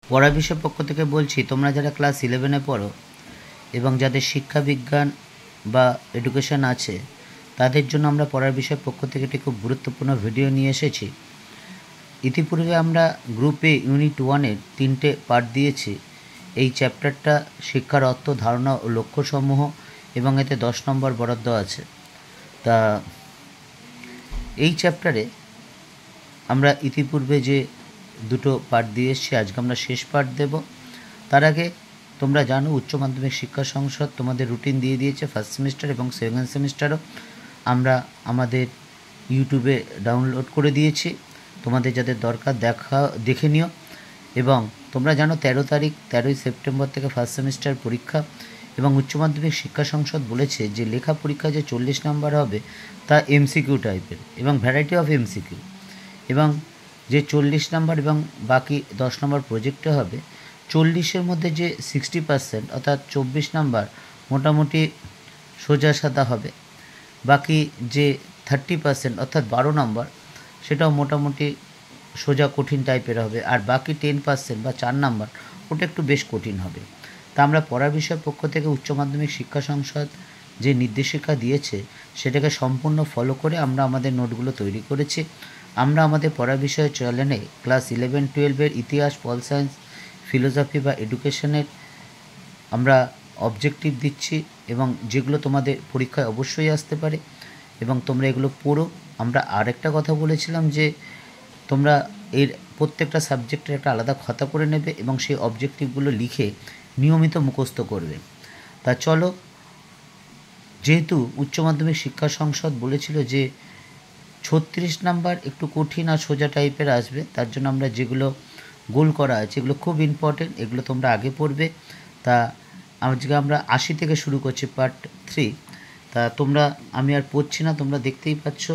পড়া বিষয় পক্ষ থেকে বলছি, তোমরা যারা ক্লাস 11-এ পড়ো এবং যাদের শিক্ষা বিজ্ঞান বা এডুকেশন আছে, তাদের জন্য আমরা পড়ার বিষয় পক্ষ থেকে একটি খুব গুরুত্বপূর্ণ ভিডিও নিয়ে এসেছি। ইতিপূর্বে আমরা গ্রুপে ইউনিট 1-এর 3টে পার্ট দিয়েছি। এই চ্যাপ্টারটা শিক্ষার অর্থ, ধারণা ও লক্ষ্যসমূহ, এবং এতে 10 নম্বর বরাদ্দ আছে। তা এই চ্যাপ্টারে আমরা ইতিপূর্বে যে দুটো পার্ট দিয়ে এসেছি, আজকে আমরা শেষ পার্ট দেব। তার আগে তোমরা জানো, উচ্চ মাধ্যমিক শিক্ষা সংসদ তোমাদের রুটিন দিয়ে দিয়েছে ফার্স্ট সেমিস্টার এবং সেকেন্ড সেমিস্টারও। আমরা আমাদের ইউটিউবে ডাউনলোড করে দিয়েছি, তোমাদের যাদের দরকার দেখে নিও। এবং তোমরা জানো 13ই সেপ্টেম্বর থেকে ফার্স্ট সেমিস্টার পরীক্ষা, এবং উচ্চ মাধ্যমিক শিক্ষা সংসদ বলেছে যে লেখা পরীক্ষা যে 40 নম্বর হবে তা এমসিকিউ টাইপের এবং ভ্যারাইটি অফ এমসিকিউ, এবং যে 40 নম্বর এবং বাকি 10 নম্বর প্রজেক্টে হবে। 40-এর মধ্যে যে 60% অর্থাৎ 24 নম্বর মোটামুটি সোজা সাদা হবে, বাকি যে 30% অর্থাৎ 12 নম্বর সেটাও মোটামুটি সোজা কঠিন টাইপের হবে, আর বাকি 10% বা 4 নম্বর ওটা একটু বেশ কঠিন হবে। তা আমরা পড়ার বিষয় পক্ষ থেকে উচ্চ মাধ্যমিক শিক্ষা সংসদ যে নির্দেশিকা দিয়েছে সেটাকে সম্পূর্ণ ফলো করে আমরা আমাদের নোটগুলো তৈরি করেছি। আমরা আমাদের পড়া বিষয় চ্যানেলে ক্লাস 11-12-এর ইতিহাস, পল সায়েন্স, ফিলোসফি বা এডুকেশনের আমরা অবজেক্টিভ দিচ্ছি, এবং যেগুলো তোমাদের পরীক্ষায় অবশ্যই আসতে পারে, এবং তোমরা এগুলো পড়ো। আমরা আরেকটা কথা বলেছিলাম যে তোমরা এর প্রত্যেকটা সাবজেক্টের একটা আলাদা খাতা করে নেবে এবং সেই অবজেক্টিভগুলো লিখে নিয়মিত মুখস্থ করবে। তা চলো, যেহেতু উচ্চ মাধ্যমিক শিক্ষা সংসদ বলেছিল যে 36 নাম্বার একটু কঠিন আর সোজা টাইপের আসবে, তার জন্য আমরা যেগুলো গোল করা আছে এগুলো খুব ইম্পর্টেন্ট, এগুলো তোমরা আগে পড়বে। তা আজকে আমরা 80 থেকে শুরু করছি পার্ট 3। তা তোমরা, আমি আর পড়ছি না, তোমরা দেখতেই পাচ্ছ,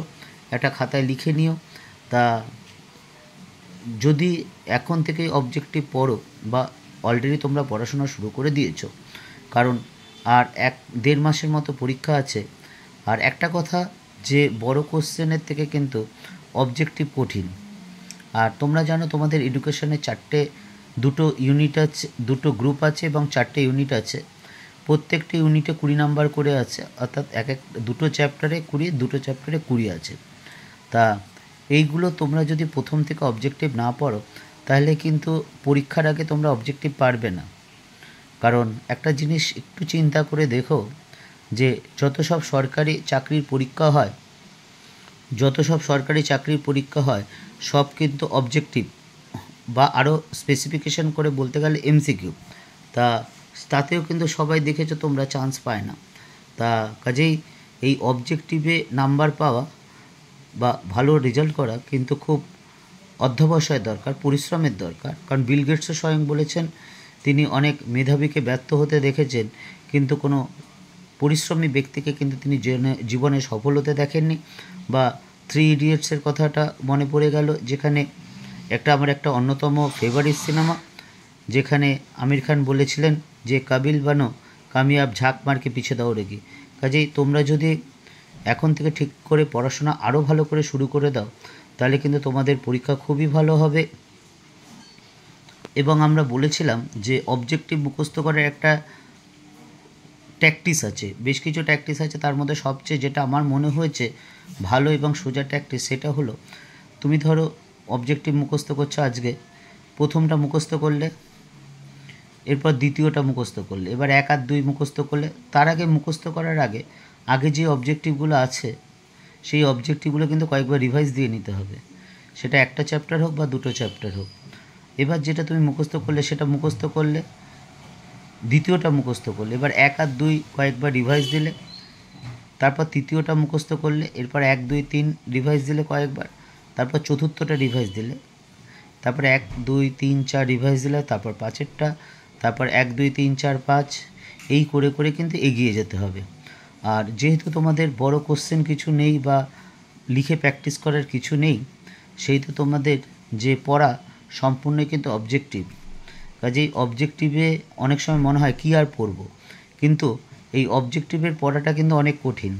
একটা খাতায় লিখে নিও। তা যদি এখন থেকেই অবজেক্টিভ পড়ো বা অলরেডি তোমরা পড়াশোনা শুরু করে দিয়েছো, কারণ আর 1-1.5 মাসের মতো পরীক্ষা আছে। আর একটা কথা, যে বড় কোশ্চেনের থেকে কিন্তু অবজেক্টিভ কঠিন। আর তোমরা জানো তোমাদের এডুকেশনে দুটো ইউনিট আছে, দুটো গ্রুপ আছে এবং 4টে ইউনিট আছে। প্রত্যেকটি ইউনিটে 20 নাম্বার করে আছে, অর্থাৎ দুটো চ্যাপ্টারে 20, দুটো চ্যাপ্টারে 20 আছে। তা এইগুলো তোমরা যদি প্রথম থেকে অবজেক্টিভ না পড়ো তাহলে কিন্তু পরীক্ষার আগে তোমরা অবজেক্টিভ পারবে না। কারণ একটা জিনিস একটু চিন্তা করে দেখো, যে যত সব সরকারি চাকরির পরীক্ষা হয় সব কিন্তু অবজেক্টিভ বা আরও স্পেসিফিকেশন করে বলতে গেলে এমসিকিউ। তাতেও কিন্তু সবাই দেখেছো তোমরা চান্স পায় না। তা কাজেই এই অবজেক্টিভে নাম্বার পাওয়া বা ভালো রেজাল্ট করা কিন্তু খুব অধ্যবসায়ের দরকার, পরিশ্রমের দরকার। কারণ বিল গেটসও স্বয়ং বলেছেন তিনি অনেক মেধাবীকে ব্যর্থ হতে দেখেছেন, কিন্তু কোনো পরিশ্রমী ব্যক্তিকে কিন্তু তিনি জীবনে সফল হতে দেখেননি। বা 3 ইডিয়টসের কথাটা মনে পড়ে গেল, যেখানে আমার একটা অন্যতম ফেভারিট সিনেমা, যেখানে আমির খান বলেছিলেন যে কাবিল বানো কামিয়াব, ঝাঁক মারকে পিছে দাও রেগে। কাজেই তোমরা যদি এখন থেকে ঠিক করে পড়াশোনা আরও ভালো করে শুরু করে দাও তাহলে কিন্তু তোমাদের পরীক্ষা খুবই ভালো হবে। এবং আমরা বলেছিলাম যে অবজেক্টিভ মুখস্থ করার একটা ট্যাকটিস আছে, বেশ কিছু ট্যাকটিস আছে, তার মধ্যে সবচেয়ে যেটা আমার মনে হয়েছে ভালো এবং সোজা ট্যাকটিস সেটা হলো, তুমি ধরো অবজেক্টিভ মুখস্থ করছো, আজকে প্রথমটা মুখস্থ করলে, এরপর দ্বিতীয়টা মুখস্থ করলে, এবার 1 আর 2 মুখস্থ করলে, তার আগে মুখস্থ করার আগে যে অবজেক্টিভগুলো আছে সেই অবজেক্টিভগুলো কিন্তু কয়েকবার রিভাইজ দিয়ে নিতে হবে, সেটা একটা চ্যাপ্টার হোক বা দুটো চ্যাপ্টার হোক। এবার যেটা তুমি মুখস্থ করলে সেটা মুখস্থ করলে, দ্বিতীয়টা মুখস্থ করলে, এবার 1 আর 2 কয়েকবার রিভাইজ দিলে, তারপর তৃতীয়টা মুখস্থ করলে, এরপর 1, 2, 3 রিভাইজ দিলে কয়েকবার, তারপর চতুর্থটা রিভাইজ দিলে, তারপর 1, 2, 3, 4 রিভাইজ দিলে, তারপর 5এরটা, তারপর 1, 2, 3, 4, 5, এই করে করে কিন্তু এগিয়ে যেতে হবে। আর যেহেতু তোমাদের বড় কোশ্চেন কিছু নেই বা লিখে প্র্যাকটিস করার কিছু নেই, সেহেতু তোমাদের যে পড়া সম্পূর্ণই কিন্তু অবজেক্টিভ। কাজেই অবজেক্টিভে অনেক সময় মনে হয় কী আর পড়বো, কিন্তু এই অবজেক্টিভের পড়াটা কিন্তু অনেক কঠিন।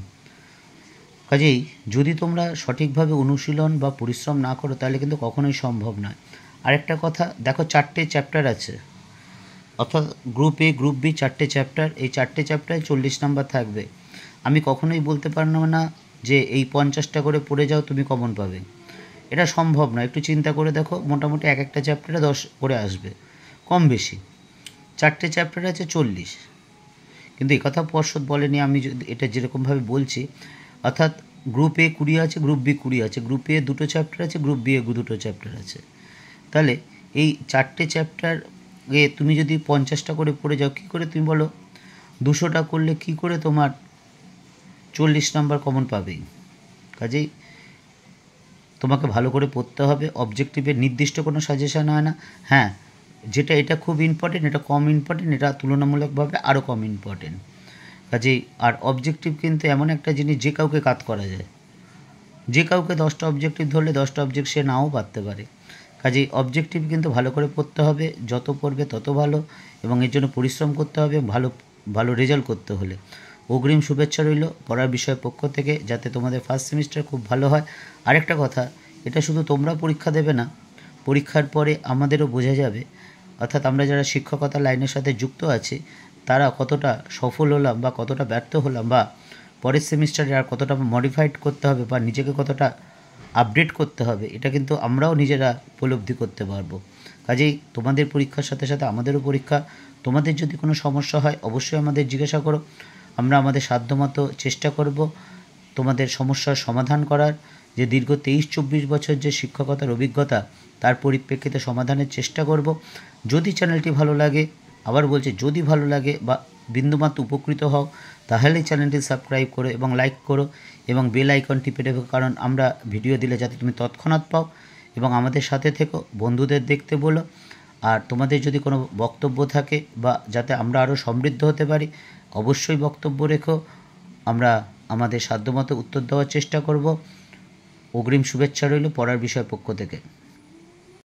কাজেই যদি তোমরা সঠিকভাবে অনুশীলন বা পরিশ্রম না করো তাহলে কিন্তু কখনোই সম্ভব নয়। আরেকটা কথা দেখো, 4টে চ্যাপ্টার আছে, অর্থাৎ গ্রুপ এ গ্রুপ বি 4টে চ্যাপ্টার, এই 4টে চ্যাপ্টারে 40 নাম্বার থাকবে। আমি কখনোই বলতে পারলাম না যে এই 50টা করে পড়ে যাও তুমি কমন পাবে, এটা সম্ভব না। একটু চিন্তা করে দেখো, মোটামুটি এক একটা চ্যাপ্টারে 10 করে আসবে, কম বেশি। 4টে চ্যাপ্টার আছে 40, কিন্তু এই কথা পর্ষদ বলেনি, আমি যদি এটা যেরকমভাবে বলছি, অর্থাৎ গ্রুপ এ 20 আছে, গ্রুপ বি 20 আছে, গ্রুপ এ 2টো চ্যাপ্টার আছে, গ্রুপ বি এ 2টো চ্যাপ্টার আছে। তাহলে এই 4টে চ্যাপ্টার এ তুমি যদি 50টা করে পড়ে যাও, কী করে তুমি বলো? 200টা করলে কি করে তোমার 40 নাম্বার কমন পাবেই? কাজেই তোমাকে ভালো করে পড়তে হবে। অবজেক্টিভের নির্দিষ্ট কোনো সাজেশান হয় না। হ্যাঁ, যেটা এটা খুব ইম্পর্টেন্ট, এটা কম ইম্পর্টেন্ট, এটা তুলনামূলকভাবে আরও কম ইম্পর্টেন্ট। কাজেই আর অবজেক্টিভ কিন্তু এমন একটা জিনিস, যে কাউকে কাজ করা যায়, যে কাউকে 10টা অবজেক্টিভ ধরলে 10টা অবজেক্ট সে নাও পারতে পারে। কাজেই অবজেক্টিভ কিন্তু ভালো করে পড়তে হবে, যত পড়বে তত ভালো, এবং এর জন্য পরিশ্রম করতে হবে ভালো ভালো রেজাল্ট করতে হলে। অগ্রিম শুভেচ্ছা রইল পড়ার বিষয়ের পক্ষ থেকে, যাতে তোমাদের ফার্স্ট সেমিস্টার খুব ভালো হয়। আরেকটা কথা, এটা শুধু তোমরা পরীক্ষা দেবে না, পরীক্ষার পরে আমাদেরও বোঝা যাবে, অর্থাৎ আমরা যারা শিক্ষকতা লাইনের সাথে যুক্ত আছি তারা কতটা সফল হলাম বা কতটা ব্যর্থ হলাম, বা পরের সেমিস্টারে আর কতটা মডিফাইড করতে হবে বা নিজেকে কতটা আপডেট করতে হবে, এটা কিন্তু আমরাও নিজেরা উপলব্ধি করতে পারবো। কাজেই তোমাদের পরীক্ষার সাথে সাথে আমাদেরও পরীক্ষা। তোমাদের যদি কোনো সমস্যা হয় অবশ্যই আমাদের জিজ্ঞাসা করো, আমরা আমাদের সাধ্যমতো চেষ্টা করব তোমাদের সমস্যার সমাধান করার। যে দীর্ঘ 23-24 বছর যে শিক্ষকতার অভিজ্ঞতা, তার পরিপ্রেক্ষিতে সমাধানের চেষ্টা করব। যদি চ্যানেলটি ভালো লাগে, আবার বলছি যদি ভালো লাগে বা বিন্দুমাত্র উপকৃত হও, তাহলে চ্যানেলটি সাবস্ক্রাইব করো এবং লাইক করো এবং বেল আইকন টিপে রেখো, কারণ আমরা ভিডিও দিলে যাতে তুমি তৎক্ষণাৎ পাও। এবং আমাদের সাথে থেকো, বন্ধুদের দেখতে বলো। আর তোমাদের যদি কোনো বক্তব্য থাকে বা যাতে আমরা আরও সমৃদ্ধ হতে পারি, অবশ্যই বক্তব্য রেখো, আমরা আমাদের সাধ্যমতো উত্তর দেওয়ার চেষ্টা করব। অগ্রিম শুভেচ্ছা রইল পড়ার বিষয় পক্ষ থেকে।